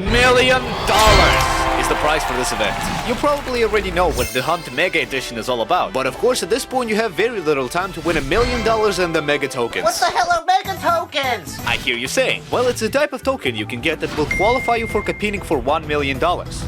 million is the prize for this event. You probably already know what the Hunt Mega Edition is all about, but of course at this point you have very little time to win $1 million in the Mega Tokens. What the hell are Mega Tokens? I hear you saying. Well, it's a type of token you can get that will qualify you for competing for $1 million.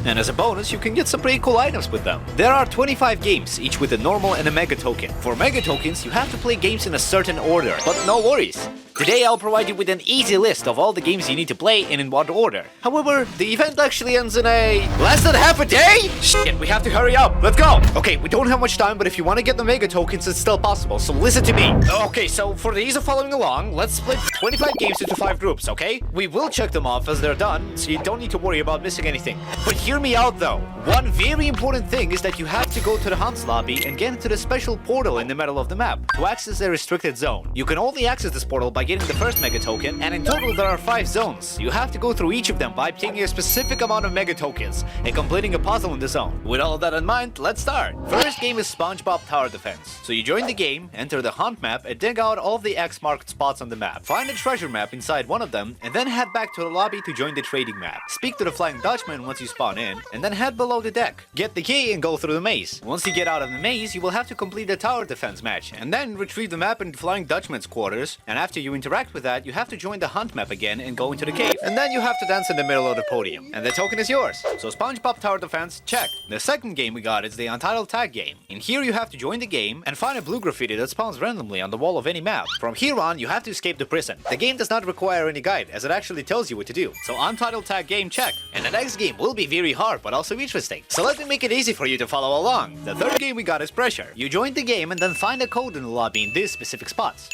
And as a bonus, you can get some pretty cool items with them. There are 25 games, each with a normal and a Mega Token. For Mega Tokens, you have to play games in a certain order, but no worries. Today I'll provide you with an easy list of all the games you need to play and in what order. However, the event actually ends in less than half a day? Shit, we have to hurry up. Let's go. Okay, we don't have much time, but if you want to get the Mega Tokens, it's still possible, so listen to me. Okay, so for the ease of following along, let's split 25 games into 5 groups, okay? We will check them off as they're done, so you don't need to worry about missing anything. But hear me out though. One very important thing is that you have to go to the Hunt's lobby and get into the special portal in the middle of the map to access the restricted zone. You can only access this portal by getting the first Mega Token, and in total there are 5 zones. You have to go through each of them by obtaining a specific amount of Mega Tokens and completing a puzzle in the zone. With all of that in mind, let's start. First game is SpongeBob Tower Defense. So you join the game, enter the Hunt map, and dig out all of the X marked spots on the map. Find a treasure map inside one of them, and then head back to the lobby to join the trading map. Speak to the Flying Dutchman once you spawn in, and then head below the deck. Get the key and go through the maze. Once you get out of the maze, you will have to complete the Tower Defense match, and then retrieve the map in the Flying Dutchman's quarters, and after you interact with that, you have to join the Hunt map again and go into the cave. And then you have to dance in the middle of the podium, and the token is yours. So SpongeBob Tower Defense, check. The second game we got is the Untitled tag game. In here you have to join the game and find a blue graffiti that spawns randomly on the wall of any map. From here on, you have to escape the prison. The game does not require any guide, as it actually tells you what to do. So Untitled tag game, check. And the next game will be very hard, but also interesting. So let me make it easy for you to follow along. The third game we got is Pressure. You join the game and then find a code in the lobby in these specific spots.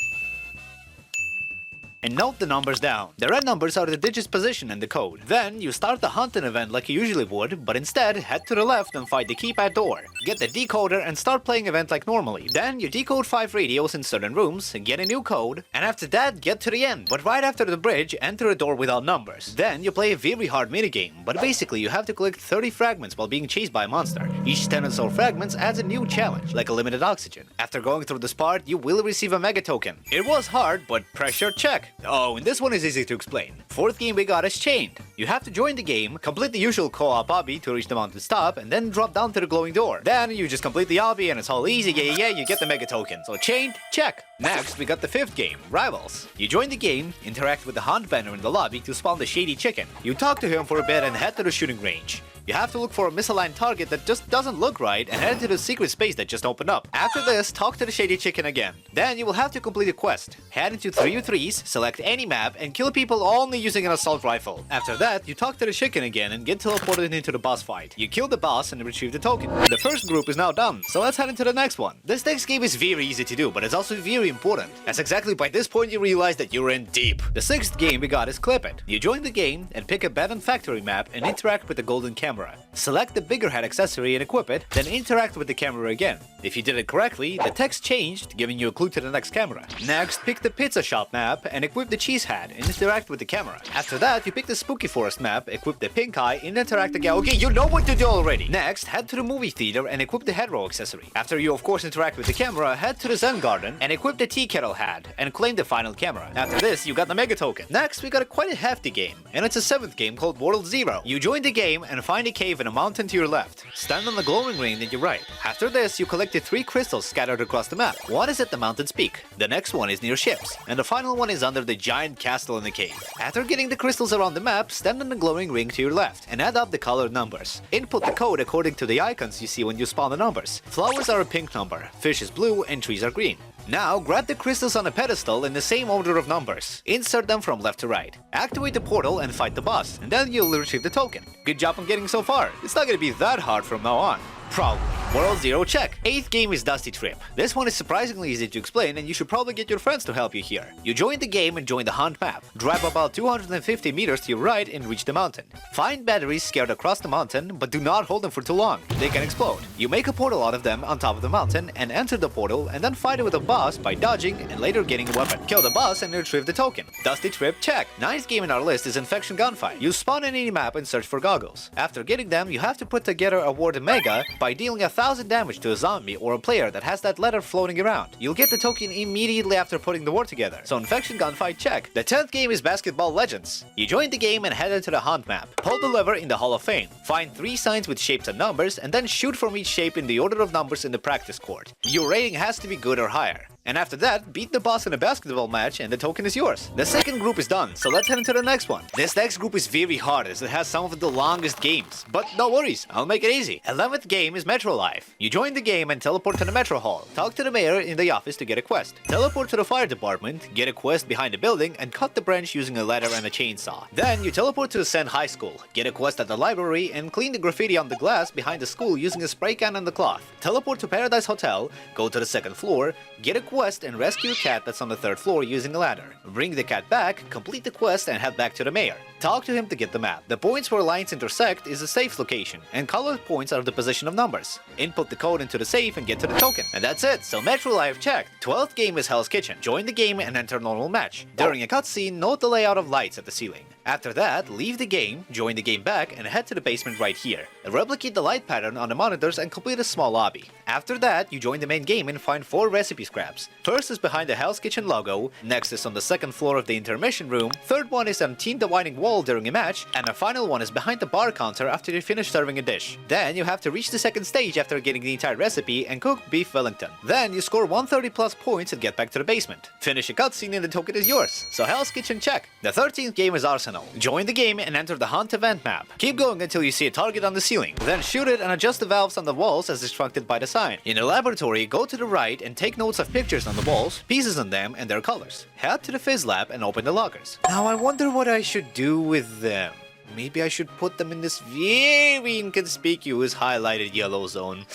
And note the numbers down. The red numbers are the digits position in the code. Then you start the hunting event like you usually would, but instead head to the left and find the keypad door. Get the decoder and start playing event like normally. Then you decode 5 radios in certain rooms, get a new code, and after that get to the end. But right after the bridge, enter a door without numbers. Then you play a very hard minigame, but basically you have to collect 30 fragments while being chased by a monster. Each 10 or so fragments adds a new challenge, like a limited oxygen. After going through this part, you will receive a Mega Token. It was hard, but pressure check. Oh, and this one is easy to explain. Fourth game we got is Chained. You have to join the game, complete the usual co-op obby to reach the mountain's top, and then drop down to the glowing door. Then you just complete the obby and it's all easy, yeah, you get the Mega Token. So Chained, check. Next, we got the fifth game, Rivals. You join the game, interact with the Hunt banner in the lobby to spawn the Shady Chicken. You talk to him for a bit and head to the shooting range. You have to look for a misaligned target that just doesn't look right and head into the secret space that just opened up. After this, talk to the Shady Chicken again. Then you will have to complete a quest. Head into 3v3s, select any map, and kill people only using an assault rifle. After that, you talk to the chicken again and get teleported into the boss fight. You kill the boss and retrieve the token. The first group is now done, so let's head into the next one. This next game is very easy to do, but it's also very important, as exactly by this point you realize that you're in deep. The sixth game we got is Clip It. You join the game and pick a Abandoned Factory map and interact with the golden camera. Select the bigger head accessory and equip it, then interact with the camera again. If you did it correctly, the text changed, giving you a clue to the next camera. Next, pick the Pizza Shop map and equip the cheese hat and interact with the camera. After that, you pick the Spooky Forest map, equip the pink eye, and interact again. Okay, you know what to do already! Next, head to the movie theater and equip the head roll accessory. After you of course interact with the camera, head to the Zen Garden and equip the tea kettle hat and claim the final camera. After this, you got the Mega Token. Next, we got quite a hefty game, and it's a 7th game called World Zero. You join the game and find a cave in a mountain to your left. Stand on the glowing ring to your right. After this, you collected 3 crystals scattered across the map. One is at the mountain's peak, the next one is near ships, and the final one is under the giant castle in the cave. After getting the crystals around the map, stand on the glowing ring to your left and add up the colored numbers. Input the code according to the icons you see when you spawn the numbers. Flowers are a pink number, fish is blue, and trees are green. Now, grab the crystals on a pedestal in the same order of numbers. Insert them from left to right. Activate the portal and fight the boss, and then you'll retrieve the token. Good job on getting so far. It's not gonna be that hard from now on. Probably. World Zero check. 8th game is Dusty Trip. This one is surprisingly easy to explain and you should probably get your friends to help you here. You join the game and join the Hunt map. Drive about 250 meters to your right and reach the mountain. Find batteries scattered across the mountain, but do not hold them for too long. They can explode. You make a portal out of them on top of the mountain and enter the portal and then fight it with a boss by dodging and later getting a weapon. Kill the boss and retrieve the token. Dusty Trip check. 9th game in our list is Infection Gunfight. You spawn in any map and search for goggles. After getting them, you have to put together a word Mega by dealing a 1000 damage to a zombie or a player that has that letter floating around. You'll get the token immediately after putting the word together. So infection gunfight check. The 10th game is Basketball Legends. You join the game and head into the hunt map. Pull the lever in the Hall of Fame. Find 3 signs with shapes and numbers and then shoot from each shape in the order of numbers in the practice court. Your rating has to be good or higher. And after that, beat the boss in a basketball match and the token is yours. The second group is done, so let's head into the next one. This next group is very hard as it has some of the longest games. But no worries, I'll make it easy. 11th game is Metro Life. You join the game and teleport to the Metro Hall. Talk to the mayor in the office to get a quest. Teleport to the fire department, get a quest behind the building, and cut the branch using a ladder and a chainsaw. Then you teleport to Sen High School. Get a quest at the library and clean the graffiti on the glass behind the school using a spray can and the cloth. Teleport to Paradise Hotel, go to the 2nd floor, get a quest and rescue a cat that's on the 3rd floor using a ladder. Bring the cat back, complete the quest and head back to the mayor. Talk to him to get the map. The points where lines intersect is a safe location, and colored points are the position of numbers. Input the code into the safe and get to the token. And that's it, so Metro Life checked. 12th game is Hell's Kitchen. Join the game and enter normal match. During a cutscene, note the layout of lights at the ceiling. After that, leave the game, join the game back, and head to the basement right here. Replicate the light pattern on the monitors and complete a small lobby. After that, you join the main game and find 4 recipe scraps. First is behind the Hell's Kitchen logo, next is on the 2nd floor of the intermission room, third one is on Teen Dividing Wall during a match, and the final one is behind the bar counter after you finish serving a dish. Then you have to reach the 2nd stage after getting the entire recipe and cook beef Wellington. Then you score 130 plus points and get back to the basement. Finish a cutscene and the token is yours. So Hell's Kitchen check. The 13th game is Arsenal. Join the game and enter the Hunt event map. Keep going until you see a target on the ceiling. Then shoot it and adjust the valves on the walls as instructed by the sign. In the laboratory, go to the right and take notes of pictures on the walls, pieces on them, and their colors. Head to the Fizz lab and open the lockers. Now I wonder what I should do with them. Maybe I should put them in this very inconspicuous highlighted yellow zone.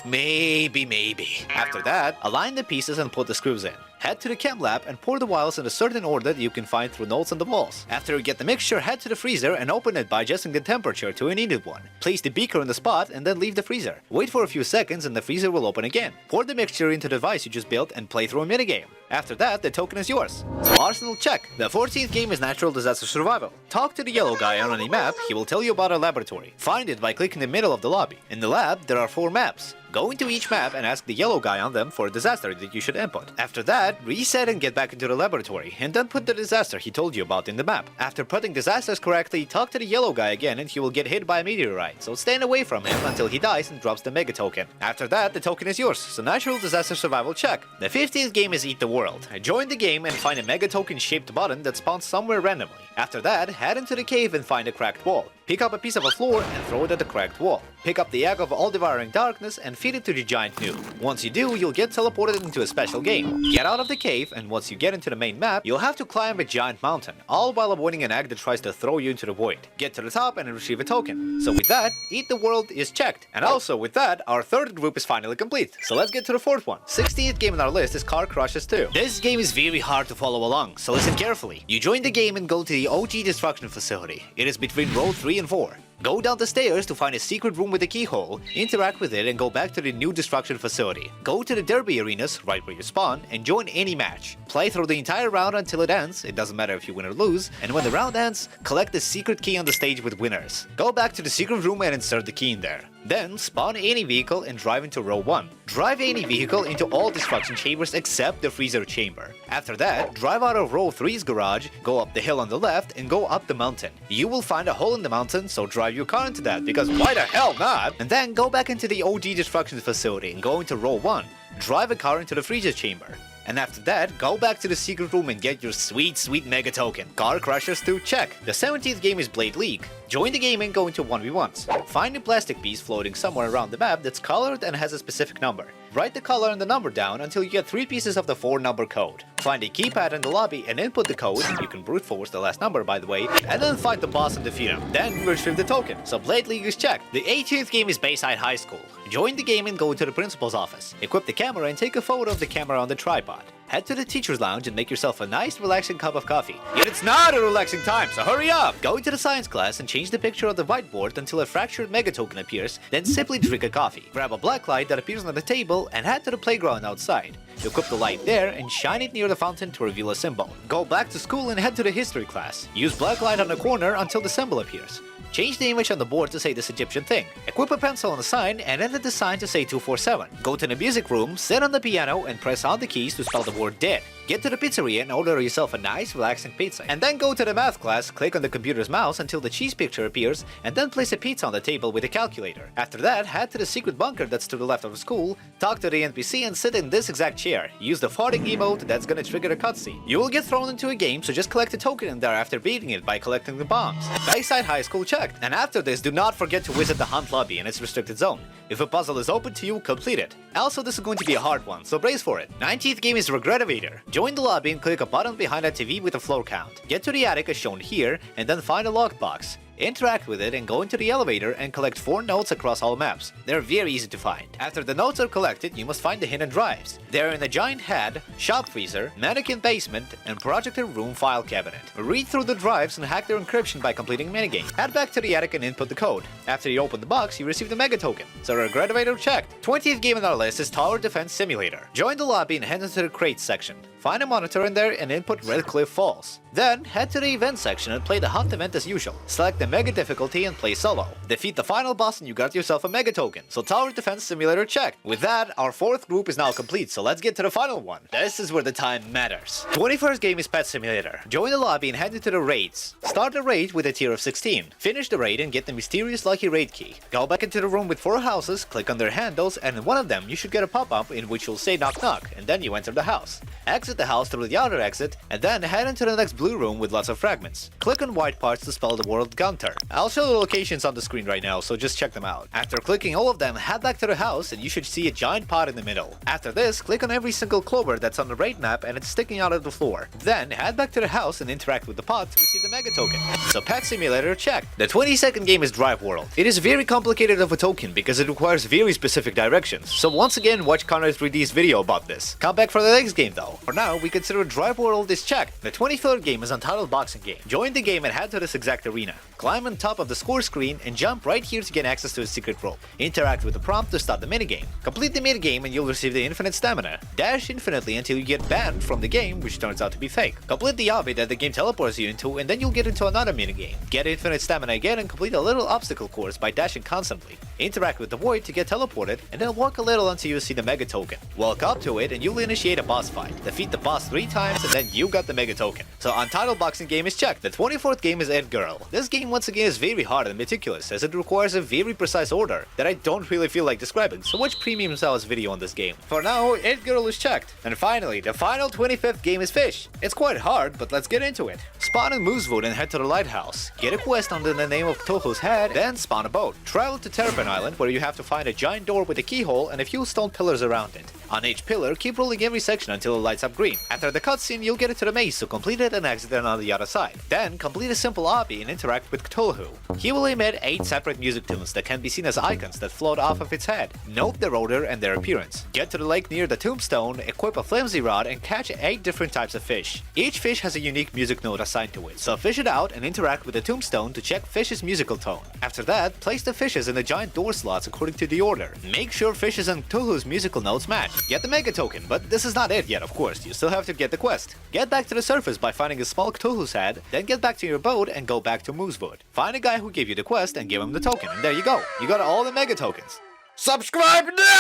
Maybe. After that, align the pieces and put the screws in. Head to the chem lab and pour the vials in a certain order that you can find through notes on the walls. After you get the mixture, head to the freezer and open it by adjusting the temperature to a needed one. Place the beaker in the spot and then leave the freezer. Wait for a few seconds and the freezer will open again. Pour the mixture into the device you just built and play through a minigame. After that, the token is yours. So Arsenal check. The 14th game is Natural Disaster Survival. Talk to the yellow guy on any map, he will tell you about a laboratory. Find it by clicking the middle of the lobby. In the lab, there are 4 maps. Go into each map and ask the yellow guy on them for a disaster that you should input. After that, reset and get back into the laboratory, and then put the disaster he told you about in the map. After putting disasters correctly, talk to the yellow guy again and he will get hit by a meteorite, so stand away from him until he dies and drops the mega token. After that, the token is yours, so Natural Disaster Survival check. The 15th game is Eat the World. Join the game and find a mega token shaped button that spawns somewhere randomly. After that, head into the cave and find a cracked wall. Pick up a piece of a floor and throw it at the cracked wall. Pick up the egg of all-devouring darkness and feed it to the giant noob. Once you do, you'll get teleported into a special game. Get out of the cave, and once you get into the main map, you'll have to climb a giant mountain, all while avoiding an egg that tries to throw you into the void. Get to the top and retrieve a token. So with that, Eat the World is checked. And also with that, our 3rd group is finally complete. So let's get to the 4th one. 16th game on our list is Car Crushes 2. This game is very hard to follow along, so listen carefully. You join the game and go to the OG Destruction Facility. It is between row 3 and 4. Go down the stairs to find a secret room with a keyhole, interact with it and go back to the new destruction facility. Go to the derby arenas, right where you spawn, and join any match. Play through the entire round until it ends, it doesn't matter if you win or lose, and when the round ends, collect the secret key on the stage with winners. Go back to the secret room and insert the key in there. Then, spawn any vehicle and drive into row 1. Drive any vehicle into all destruction chambers except the freezer chamber. After that, drive out of row 3's garage, go up the hill on the left, and go up the mountain. You will find a hole in the mountain, so drive your car into that, because why the hell not? And then go back into the OG destruction facility and go into row 1. Drive a car into the freezer chamber. And after that, go back to the secret room and get your sweet mega token. Car Crushers 2 check. The 17th game is Blade League. Join the game and go into 1v1s. Find a plastic piece floating somewhere around the map that's colored and has a specific number. Write the color and the number down until you get 3 pieces of the 4-number code. Find a keypad in the lobby and input the code, you can brute force the last number by the way, and then fight the boss and defeat him. Then retrieve the token. So Blade League is checked. The 18th game is Bayside High School. Join the game and go into the principal's office. Equip the camera and take a photo of the camera on the tripod. Head to the teacher's lounge and make yourself a nice relaxing cup of coffee. Yet it's not a relaxing time, so hurry up! Go into the science class and change the picture of the whiteboard until a fractured mega token appears, then simply drink a coffee. Grab a black light that appears on the table and head to the playground outside. Equip the light there and shine it near the fountain to reveal a symbol. Go back to school and head to the history class. Use black light on the corner until the symbol appears. Change the image on the board to say this Egyptian thing. Equip a pencil on the sign and edit the sign to say 247. Go to the music room, sit on the piano, and press on the keys to spell the word dead. Get to the pizzeria and order yourself a nice, relaxing pizza. And then go to the math class, click on the computer's mouse until the cheese picture appears, and then place a pizza on the table with a calculator. After that, head to the secret bunker that's to the left of the school, talk to the NPC and sit in this exact chair. Use the farting emote that's gonna trigger a cutscene. You will get thrown into a game, so just collect a token in there after beating it by collecting the bombs. Bayside High School checked. And after this, do not forget to visit the hunt lobby in its restricted zone. If a puzzle is open to you, complete it. Also, this is going to be a hard one, so brace for it. 19th game is Regretivator. Join the lobby and click a button behind a TV with a floor count. Get to the attic as shown here, and then find a locked box. Interact with it and go into the elevator and collect 4 notes across all maps. They're very easy to find. After the notes are collected, you must find the hidden drives. They're in a giant head, shop freezer, mannequin basement, and projector room file cabinet. Read through the drives and hack their encryption by completing a minigame. Head back to the attic and input the code. After you open the box, you receive the mega token. So Regretivator checked. 20th game on our list is Tower Defense Simulator. Join the lobby and head into the crates section. Find a monitor in there and input Red Cliff Falls. Then, head to the event section and play the hunt event as usual. Select the mega difficulty and play solo. Defeat the final boss and you got yourself a mega token. So Tower Defense Simulator checked. With that, our 4th group is now complete, so let's get to the final one. This is where the time matters. 21st game is Pet Simulator. Join the lobby and head into the raids. Start the raid with a tier of 16. Finish the raid and get the mysterious lucky raid key. Go back into the room with 4 houses, click on their handles, and in one of them you should get a pop-up in which will say knock knock, and then you enter the house. Exit the house through the other exit, and then head into the next blue room with lots of fragments. Click on white parts to spell the word Gunter. I'll show the locations on the screen right now, so just check them out. After clicking all of them, head back to the house and you should see a giant pot in the middle. After this, click on every single clover that's on the raid map and it's sticking out of the floor. Then head back to the house and interact with the pot to receive the mega token. So Pet Simulator checked. The 22nd game is Drive World. It is very complicated of a token because it requires very specific directions. So once again, watch Connor 3D's video about this. Come back for the next game though. For now, we consider Drive World is checked. The 23rd game is Untitled boxing game. Join the game and head to this exact arena. Climb on top of the score screen and jump right here to get access to a secret rope. Interact with the prompt to start the minigame. Complete the minigame and you'll receive the infinite stamina. Dash infinitely until you get banned from the game, which turns out to be fake. Complete the obby that the game teleports you into and then you'll get into another minigame. Get infinite stamina again and complete a little obstacle course by dashing constantly. Interact with the void to get teleported and then walk a little until you see the mega token. Walk up to it and you'll initiate a boss fight. Defeat the boss 3 times and then you got the mega token. So Untitled boxing game is checked. The 24th game is Ed Girl. This game once again is very hard and meticulous as it requires a very precise order that I don't really feel like describing, so watch Premium Sal's video on this game. For now, Ed Girl is checked. And finally, the final 25th game is Fish. It's quite hard, but let's get into it. Spawn in Moosewood and head to the lighthouse. Get a quest under the name of Tohu's head, then spawn a boat. Travel to Terrapin Island where you have to find a giant door with a keyhole and a few stone pillars around it. On each pillar, keep rolling every section until it lights up green. After the cutscene, you'll get into the maze, so complete it and exit it on the other side. Then, complete a simple obby and interact with Cthulhu. He will emit 8 separate music tunes that can be seen as icons that float off of its head. Note their order and their appearance. Get to the lake near the tombstone, equip a flimsy rod, and catch 8 different types of fish. Each fish has a unique music note assigned to it, so fish it out and interact with the tombstone to check fish's musical tone. After that, place the fishes in the giant door slots according to the order. Make sure fishes and Cthulhu's musical notes match. Get the mega token, but this is not it yet, of course. You still have to get the quest. Get back to the surface by finding a small Cthulhu's head, then get back to your boat and go back to Moosewood. Find a guy who gave you the quest and give him the token, and there you go. You got all the mega tokens. Subscribe now!